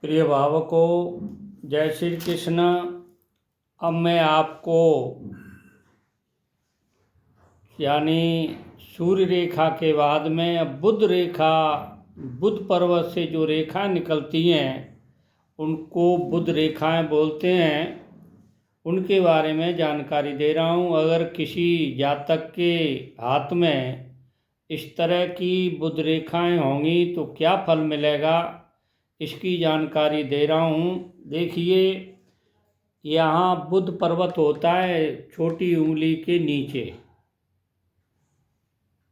प्रिय भावकों, जय श्री कृष्ण। अब मैं आपको यानी सूर्य रेखा के बाद में अब बुध रेखा, बुध पर्वत से जो रेखा निकलती हैं उनको बुध रेखाएं बोलते हैं। उनके बारे में जानकारी दे रहा हूँ। अगर किसी जातक के हाथ में इस तरह की बुध रेखाएं होंगी तो क्या फल मिलेगा, इसकी जानकारी दे रहा हूँ। देखिए, यहाँ बुध पर्वत होता है छोटी उंगली के नीचे।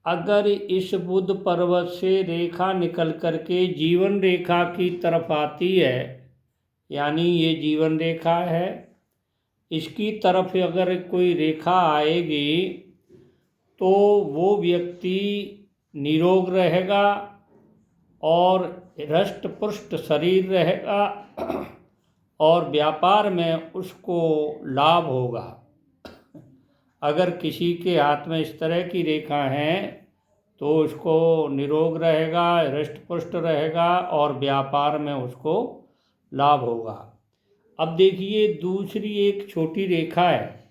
अगर इस बुध पर्वत से रेखा निकल करके जीवन रेखा की तरफ आती है, यानी ये जीवन रेखा है, इसकी तरफ अगर कोई रेखा आएगी तो वो व्यक्ति निरोग रहेगा और हृष्ट पुष्ट शरीर रहेगा और व्यापार में उसको लाभ होगा। अगर किसी के हाथ में इस तरह की रेखा है तो उसको निरोग रहेगा, हृष्ट पुष्ट रहेगा और व्यापार में उसको लाभ होगा। अब देखिए, दूसरी एक छोटी रेखा है,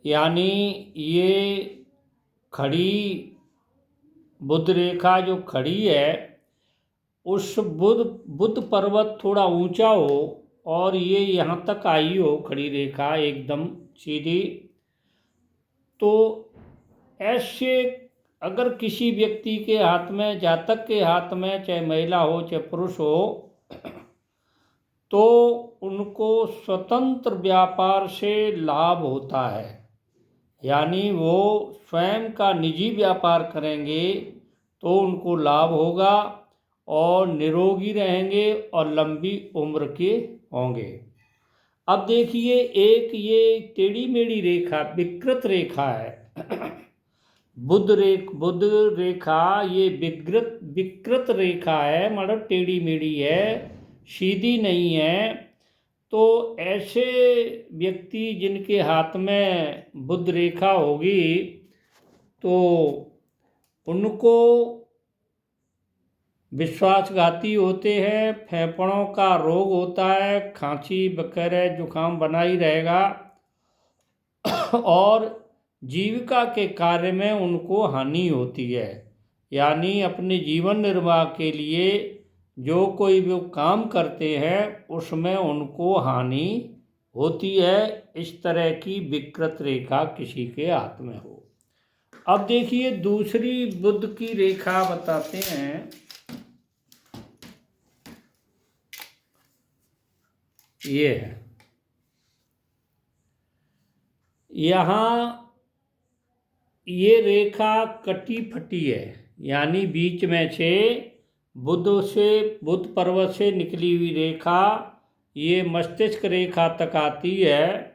यानी ये खड़ी बुध रेखा जो खड़ी है, उस बुध पर्वत थोड़ा ऊंचा हो और ये यहाँ तक आई हो खड़ी रेखा एकदम सीधी, तो ऐसे अगर किसी व्यक्ति के हाथ में, जातक के हाथ में, चाहे महिला हो चाहे पुरुष हो, तो उनको स्वतंत्र व्यापार से लाभ होता है। यानी वो स्वयं का निजी व्यापार करेंगे तो उनको लाभ होगा और निरोगी रहेंगे और लंबी उम्र के होंगे। अब देखिए, एक ये टेढ़ी मेढ़ी रेखा, विकृत रेखा है बुध रेखा ये विकृत रेखा है, मतलब टेढ़ी मेढ़ी है, सीधी नहीं है। तो ऐसे व्यक्ति जिनके हाथ में बुध रेखा होगी तो उनको विश्वासघाती होते हैं, फेफड़ों का रोग होता है, खांसी वगैरह जुकाम बना ही रहेगा और जीविका के कार्य में उनको हानि होती है। यानी अपने जीवन निर्वाह के लिए जो कोई वो काम करते हैं उसमें उनको हानि होती है। इस तरह की विकृत रेखा किसी के हाथ में हो। अब देखिए, दूसरी बुध की रेखा बताते हैं। ये है, यहाँ ये रेखा कटी फटी है, यानी बीच में से बुध पर्वत से निकली हुई रेखा ये मस्तिष्क रेखा तक आती है,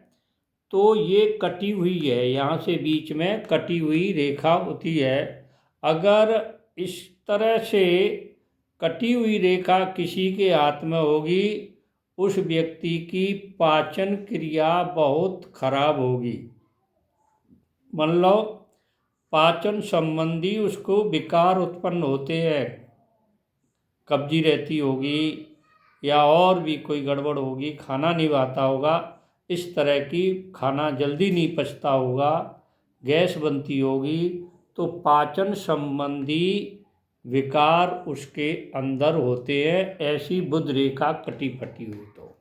तो ये कटी हुई है, यहाँ से बीच में कटी हुई रेखा होती है। अगर इस तरह से कटी हुई रेखा किसी के हाथ में होगी, उस व्यक्ति की पाचन क्रिया बहुत खराब होगी। मान लो पाचन संबंधी उसको विकार उत्पन्न होते हैं, कब्जी रहती होगी या और भी कोई गड़बड़ होगी, खाना नहीं खाता होगा, इस तरह की खाना जल्दी नहीं पचता होगा, गैस बनती होगी, तो पाचन संबंधी विकार उसके अंदर होते हैं, ऐसी बुध रेखा कटी फटी हुई। तो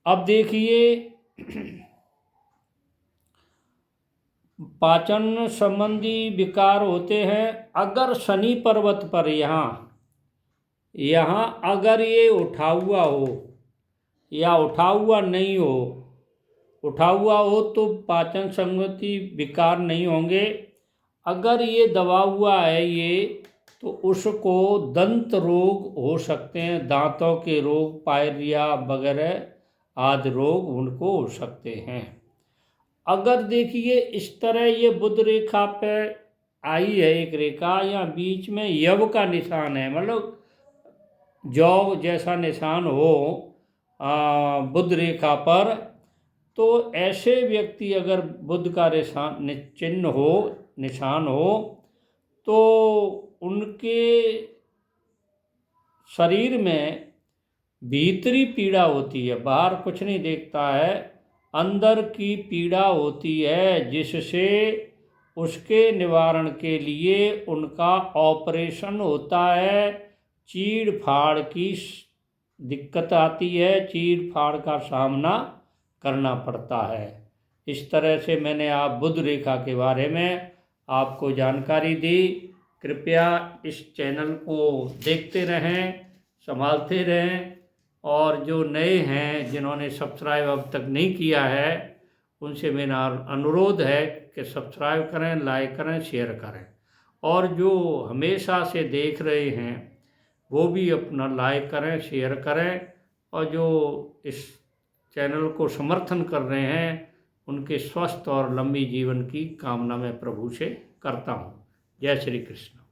अब देखिए, पाचन संबंधी विकार होते हैं। अगर शनि पर्वत पर यहाँ अगर ये उठा हुआ हो या उठा हुआ नहीं हो, उठा हुआ हो तो पाचन संबंधी विकार नहीं होंगे। अगर ये दबा हुआ है ये, तो उसको दंत रोग हो सकते हैं, दांतों के रोग, पायरिया वगैरह आदि रोग उनको हो सकते हैं। अगर देखिए, इस तरह ये बुध रेखा पे आई है एक रेखा, या बीच में यव का निशान है, मतलब जौ जैसा निशान हो बुध रेखा पर, तो ऐसे व्यक्ति अगर बुध का चिन्ह हो, निशान हो, तो उनके शरीर में भीतरी पीड़ा होती है, बाहर कुछ नहीं देखता है, अंदर की पीड़ा होती है, जिससे उसके निवारण के लिए उनका ऑपरेशन होता है। चीड़ फाड़ की दिक्कत आती है, चीड़ फाड़ का सामना करना पड़ता है। इस तरह से मैंने आप बुध रेखा के बारे में आपको जानकारी दी। कृपया इस चैनल को देखते रहें, संभालते रहें, और जो नए हैं जिन्होंने सब्सक्राइब अब तक नहीं किया है उनसे मेरा अनुरोध है कि सब्सक्राइब करें, लाइक करें, शेयर करें, और जो हमेशा से देख रहे हैं वो भी अपना लाइक करें, शेयर करें, और जो इस चैनल को समर्थन कर रहे हैं उनके स्वस्थ और लंबी जीवन की कामना मैं प्रभु से करता हूँ। जय श्री कृष्ण।